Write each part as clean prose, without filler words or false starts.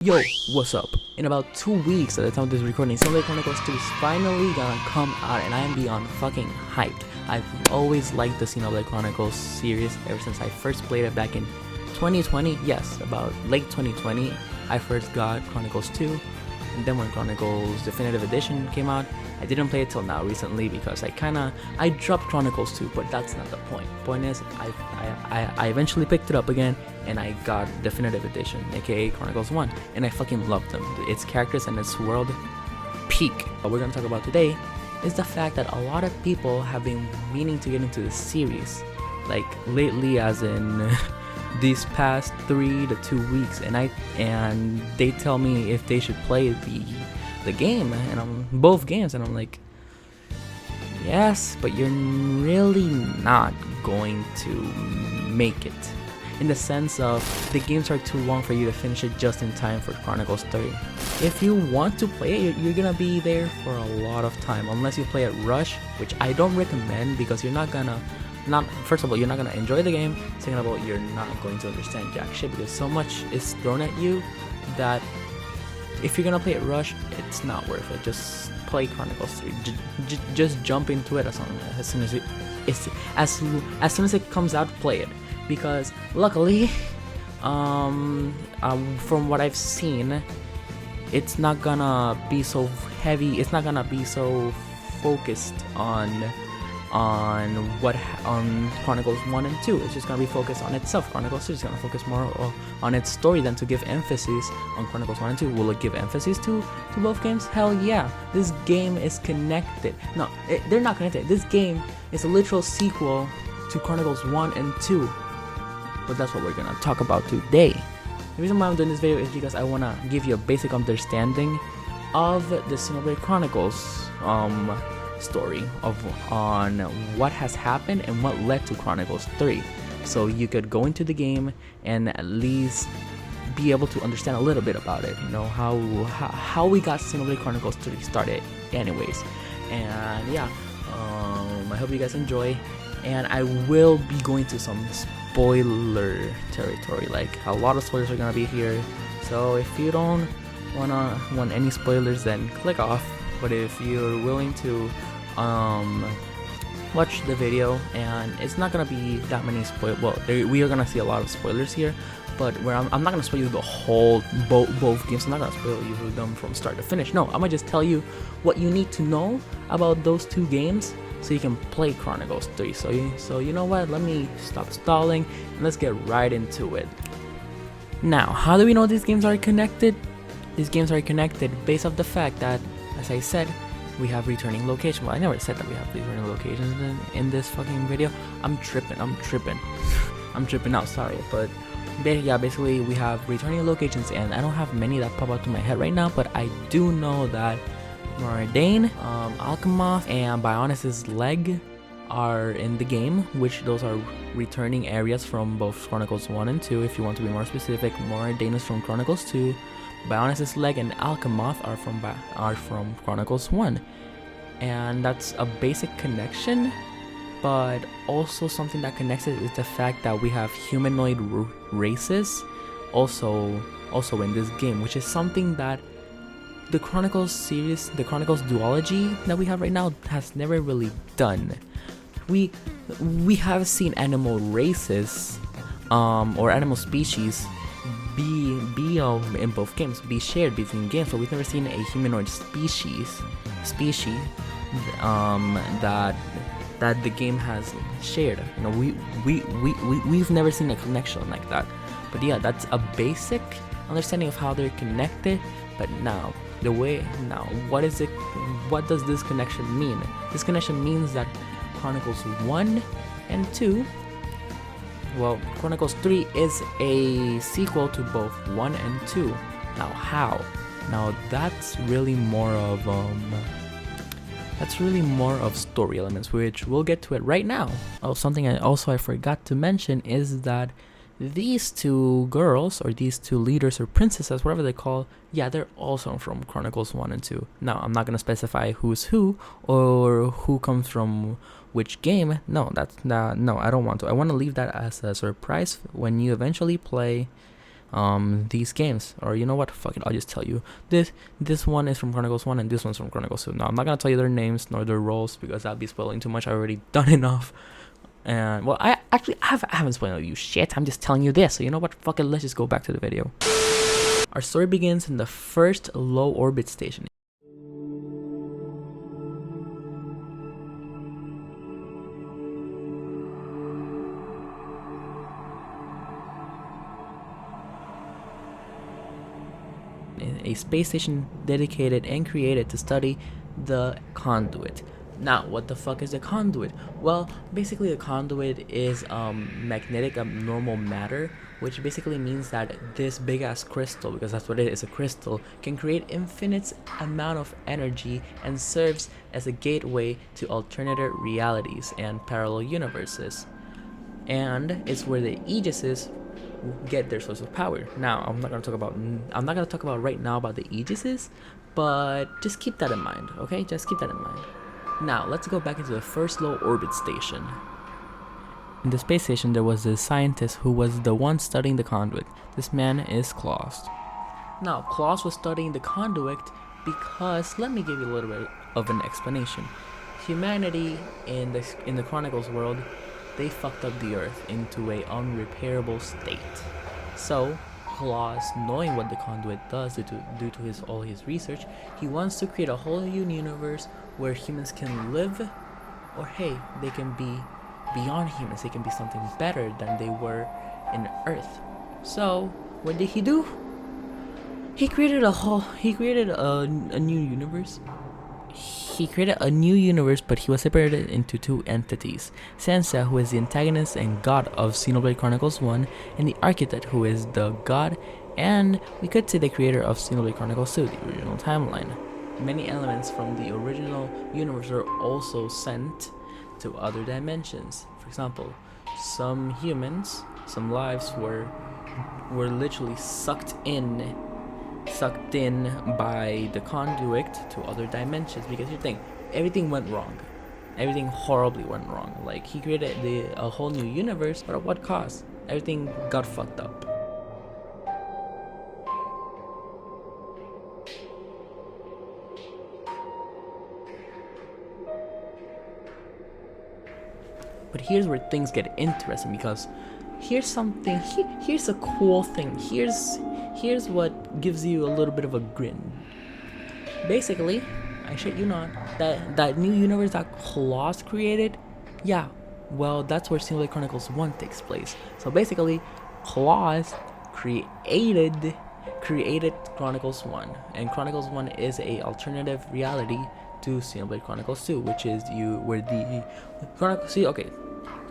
Yo, what's up? In about 2 weeks at the time of this recording, Xenoblade Chronicles 2 is finally gonna come out and I am beyond fucking hyped. I've always liked the Xenoblade Chronicles series ever since I first played it back in 2020. Yes, about late 2020, I first got Chronicles 2. And then when Chronicles Definitive Edition came out, I didn't play it till now recently because I dropped Chronicles 2, but that's not the point. Point is, I eventually picked it up again and I got Definitive Edition, aka Chronicles 1, and I fucking loved them. Its characters and its world peak. What we're gonna talk about today is the fact that a lot of people have been meaning to get into the series, like lately, as in these past 3 to 2 weeks, and they tell me if they should play the game, and both games, and I'm like, yes, but you're really not going to make it, in the sense of the games are too long for you to finish it just in time for Chronicles 3. If you want to play it, you're gonna be there for a lot of time, unless you play at rush, which I don't recommend because you're not gonna first of all, you're not gonna enjoy the game. Second of all, you're not going to understand jack shit because so much is thrown at you that if you're gonna play it rush, it's not worth it. Just play Chronicles 3. Just jump into it as soon as it comes out. Play it, because luckily, from what I've seen, it's not gonna be so heavy. It's not gonna be so focused on Chronicles 1 and 2. It's just gonna be focused on itself. Chronicles 2 is gonna focus more on its story than to give emphasis on Chronicles 1 and 2. Will it give emphasis to both games? Hell yeah. This game is connected. No, they're not connected. This game is a literal sequel to Chronicles 1 and 2. But that's what we're gonna talk about today. The reason why I'm doing this video is because I wanna give you a basic understanding of the Xenoblade Chronicles story on what has happened and what led to Chronicles 3, so you could go into the game and at least be able to understand a little bit about it, how we got Xenoblade Chronicles 3 started anyways. And yeah, I hope you guys enjoy, and I will be going to some spoiler territory. Like, a lot of spoilers are gonna be here, so if you don't want any spoilers, then click off. But if you're willing to watch the video, and it's not gonna be that many we are gonna see a lot of spoilers here, but I'm not gonna spoil you the whole both games. I'm not gonna spoil you them from start to finish. No, I'm gonna just tell you what you need to know about those two games so you can play Chronicles 3. So you know what, let me stop stalling and let's get right into it. Now, how do we know these games are connected? These games are connected based off the fact that, as I said, we have returning locations. Well, I never said that we have returning locations in this fucking video. I'm tripping out, sorry. But yeah, basically we have returning locations, and I don't have many that pop out to my head right now, but I do know that Moradane, Alchemoth, and Bionis' leg are in the game, which those are returning areas from both Chronicles 1 and 2. If you want to be more specific, Moradane is from Chronicles 2, Bionis' leg and Alchemoth are from Chronicles 1, and that's a basic connection. But also something that connects it is the fact that we have humanoid races also in this game, which is something that the Chronicles series, the Chronicles duology that we have right now, has never really done. We have seen animal races or animal species be in both games, be shared between games, but we've never seen a humanoid species that the game has shared. We've never seen a connection like that. But yeah, that's a basic understanding of how they're connected. But now, what does this connection mean? This connection means that Chronicles 1 and 2, well, Chronicles 3 is a sequel to both 1 and 2. Now, how? Now, that's really more of story elements, which we'll get to it right now. Oh, something I forgot to mention is that these two girls, or these two leaders or princesses, whatever they call, yeah, they're also from Chronicles 1 and 2. Now, I'm not gonna specify who's who or who comes from which game. No, I don't want to. I want to leave that as a surprise when you eventually play these games. Or you know what, fuck it, I'll just tell you. This one is from Chronicles 1 and this one's from Chronicles 2. Now I'm not gonna tell you their names nor their roles because that'd be spoiling too much. I already done enough. And well, I haven't spoiled you shit. I'm just telling you this. So you know what, fuck it, let's just go back to the video. Our story begins in the first low orbit station. A space station dedicated and created to study the conduit. Now, what the fuck is a conduit? Well, basically a conduit is magnetic abnormal matter, which basically means that this big ass crystal, because that's what it is, a crystal, can create infinite amount of energy and serves as a gateway to alternative realities and parallel universes. And it's where the Aegises get their source of power. Now, I'm not gonna talk about right now about the Aegises, but just keep that in mind, okay? Just keep that in mind. Now, let's go back into the first low orbit station. In the space station, there was this scientist who was the one studying the conduit. This man is Klaus. Now, Klaus was studying the conduit because, let me give you a little bit of an explanation. Humanity in the Chronicles world, they fucked up the Earth into a unrepairable state. So, Klaus, knowing what the conduit does due to all his research, he wants to create a whole new universe where humans can live, or hey, they can be beyond humans. They can be something better than they were in Earth. So, what did he do? He created a new universe. He created a new universe, but he was separated into two entities. Sansa, who is the antagonist and god of Xenoblade Chronicles 1, and the Architect, who is the god, and we could say the creator of Xenoblade Chronicles 2, the original timeline. Many elements from the original universe are also sent to other dimensions. For example, some humans, some lives were literally sucked in by the conduit to other dimensions, because you think everything went wrong. Everything horribly went wrong. Like, he created a whole new universe, but at what cost? Everything got fucked up. But here's where things get interesting, because here's a cool thing. Here's what gives you a little bit of a grin. Basically, I shit you not, that new universe that Klaus created, yeah, well, that's where Xenoblade Chronicles 1 takes place. So basically, Klaus created Chronicles 1, and Chronicles 1 is a alternative reality to Xenoblade Chronicles 2, which is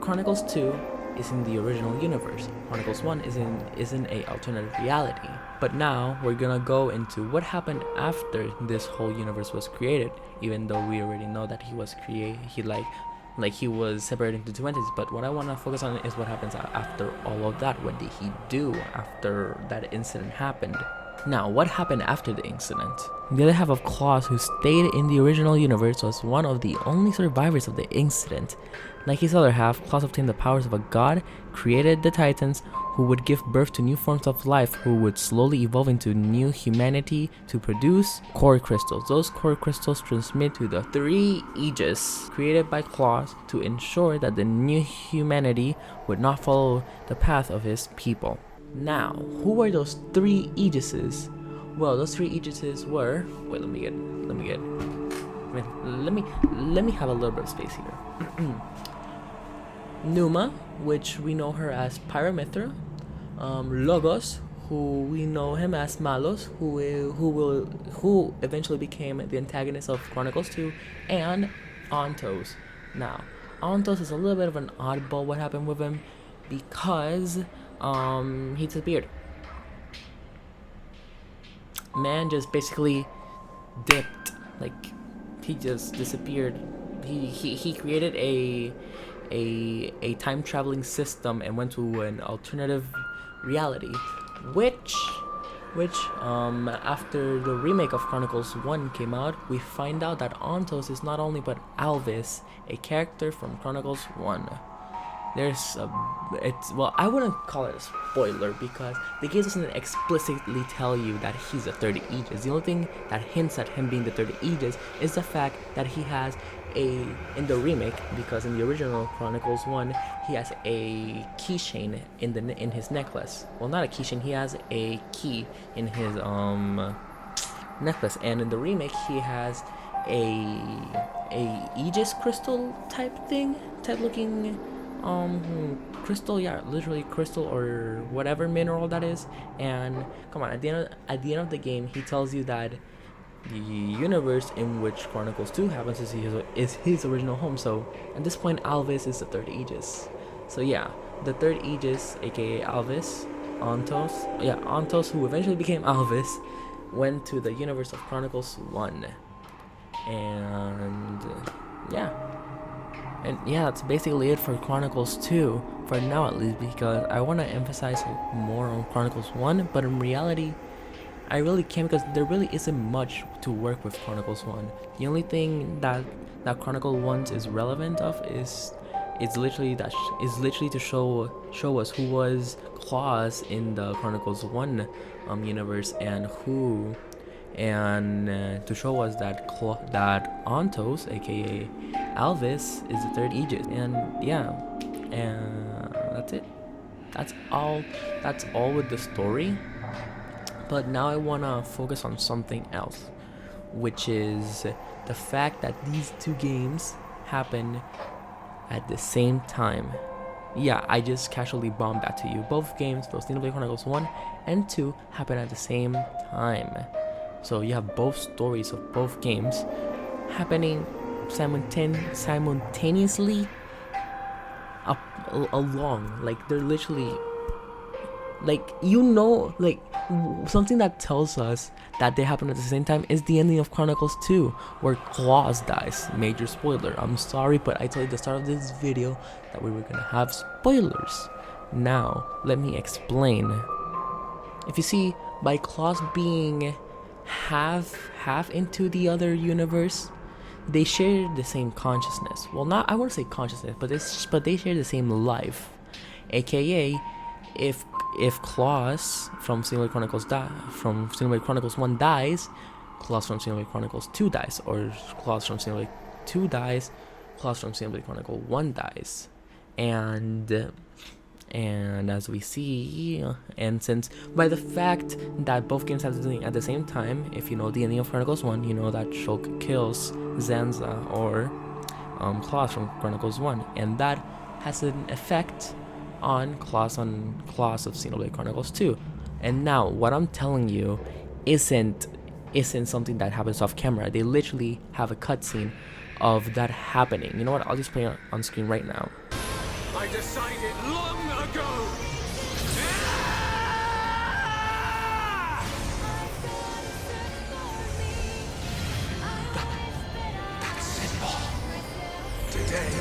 Chronicles 2 is in the original universe. Chronicles 1 is in a alternative reality. But now we're gonna go into what happened after this whole universe was created, even though we already know that he was he was separated into two entities. But what I want to focus on is what happens after all of that. What did he do after that incident happened? Now, what happened after the incident? The other half of Klaus, who stayed in the original universe, was one of the only survivors of the incident. Like his other half, Klaus obtained the powers of a god, created the Titans, who would give birth to new forms of life, who would slowly evolve into new humanity to produce core crystals. Those core crystals transmit to the three Aegis created by Klaus to ensure that the new humanity would not follow the path of his people. Now, who were those three Aegises? Well, those three Aegises were... Wait, let me have a little bit of space here. Numa, which we know her as Pyramithra. Logos, who we know him as Malos, who eventually became the antagonist of Chronicles 2, and Ontos. Now, Ontos is a little bit of an oddball. What happened with him? Because he disappeared. Man just basically dipped. Like, he just disappeared. He created a time traveling system and went to an alternative reality, which after the remake of Chronicles 1 came out, we find out that Ontos is not only but Alvis, a character from Chronicles 1. there's a, it's, well, I wouldn't call it a spoiler because the game doesn't explicitly tell you that he's the third Aegis. The only thing that hints at him being the third Aegis is the fact that he has in the remake, because in the original Chronicles 1 he has a keychain in his necklace. Well, not a keychain, he has a key in his necklace, and in the remake he has a Aegis crystal type looking crystal, yeah, literally crystal or whatever mineral that is. And come on, at the end of the game, he tells you that the universe in which Chronicles 2 happens is his original home. So at this point, Alvis is the third Aegis. So yeah, the third Aegis, aka Alvis, Ontos, who eventually became Alvis, went to the universe of Chronicles 1. And yeah. And yeah, that's basically it for Chronicles 2, for now at least, because I want to emphasize more on Chronicles 1, but in reality, I really can't, because there really isn't much to work with Chronicles 1. The only thing that Chronicle 1 is relevant of is literally to show us who was Claus in the Chronicles 1 universe, and to show us that Ontos, aka Alvis, is the third Aegis. And yeah, and that's it. That's all with the story. But now I wanna focus on something else, which is the fact that these two games happen at the same time. Yeah, I just casually bombed that to you. Both games, both Xenoblade Chronicles 1 and 2, happen at the same time. So you have both stories of both games happening simultaneously along. Like, they're literally, like, something that tells us that they happen at the same time is the ending of Chronicles 2, where Claus dies. Major spoiler. I'm sorry, but I told you at the start of this video that we were gonna have spoilers. Now, let me explain. If you see, by Claus being half into the other universe, they share the same consciousness. Well, I wouldn't say consciousness, but they share the same life. AKA, if Claus from Xenoblade Chronicles 1 dies, Claus from Xenoblade Chronicles 2 dies, or Claus from Xenoblade 2 dies, Claus from Xenoblade Chronicles 1 dies. And as we see, and since by the fact that both games have the at the same time, if you know the ending of Chronicles 1, you know that Shulk kills Zanza or Claus from Chronicles 1, and that has an effect on Claus of Xenoblade Chronicles 2. And now what I'm telling you isn't something that happens off camera. They literally have a cutscene of that happening. You know what? I'll just play it on screen right now. I decided long ago. That's simple. Today,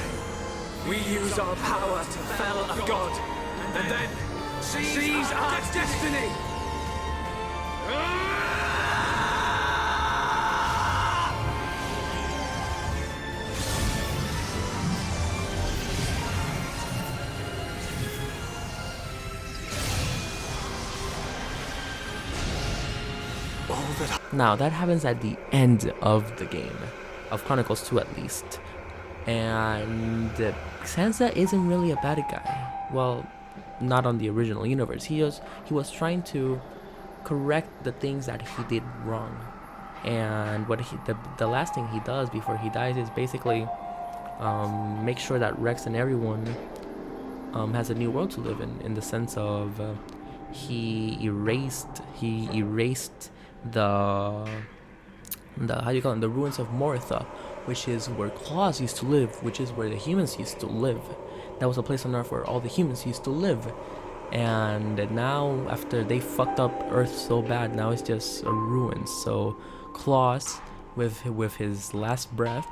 we use our power to fell a god, and then seize our destiny. Now, that happens at the end of the game, of Chronicles 2 at least. And Sansa isn't really a bad guy. Well, not on the original universe. He was trying to correct the things that he did wrong. And what the last thing he does before he dies is basically make sure that Rex and everyone has a new world to live in the sense of he erased the how do you call it, the ruins of Moritha, which is where Claus used to live, which is where the humans used to live. That was a place on Earth where all the humans used to live. And now, after they fucked up Earth so bad, now it's just a ruin. So Claus, with his last breath,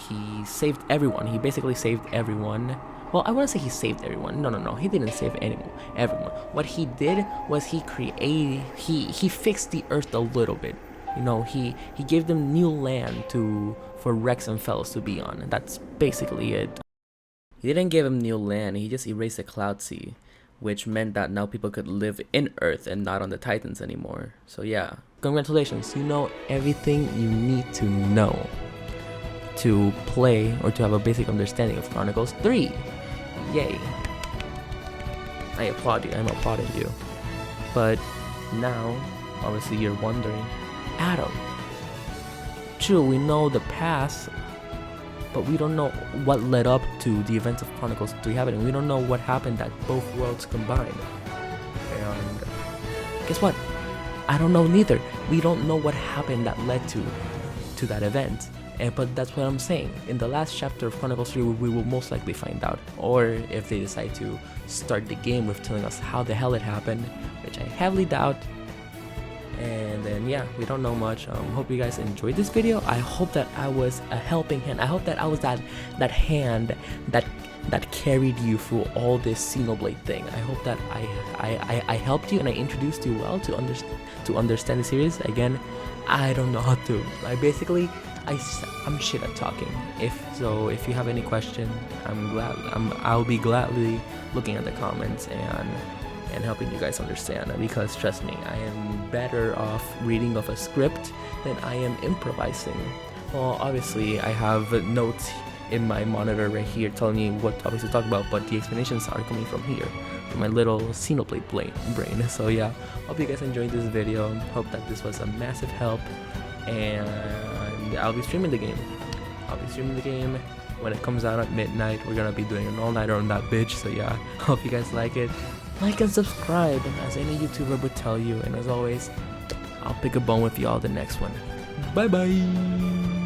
he saved everyone. He basically saved everyone. Well, I wouldn't say he saved everyone. No. He didn't save everyone. What he did was he fixed the Earth a little bit. You know, he gave them new land for Rex and Fellows to be on. And that's basically it. He didn't give him new land, he just erased the Cloud Sea, which meant that now people could live in Earth and not on the Titans anymore. So yeah, congratulations, you know everything you need to know to play or to have a basic understanding of Chronicles 3. Yay. I applaud you, I'm applauding you. But now, obviously you're wondering, Adam, true, we know the past, but we don't know what led up to the events of Chronicles 3 happening. We don't know what happened that both worlds combined. And guess what? I don't know neither. We don't know what happened that led to that event. But that's what I'm saying. In the last chapter of Chronicles 3, we will most likely find out. Or if they decide to start the game with telling us how the hell it happened, which I heavily doubt. And then yeah, we don't know much. Hope you guys enjoyed this video. I hope that I was a helping hand. I hope that I was that hand that carried you through all this Xenoblade thing. I hope that I helped you and I introduced you well to understand the series. Again, I don't know how to. I'm shit at talking. If you have any question, I'll be gladly looking at the comments and helping you guys understand, because trust me, I am better off reading off a script than I am improvising. Well, obviously I have notes in my monitor right here telling me what topics to talk about, but the explanations are coming from here, from my little Xenoblade brain. So yeah, hope you guys enjoyed this video. Hope that this was a massive help, and I'll be streaming the game. When it comes out at midnight. We're gonna be doing an all-nighter on that bitch. So yeah, hope you guys like it. Like and subscribe, as any YouTuber would tell you. And as always, I'll pick a bone with y'all the next one. Bye bye.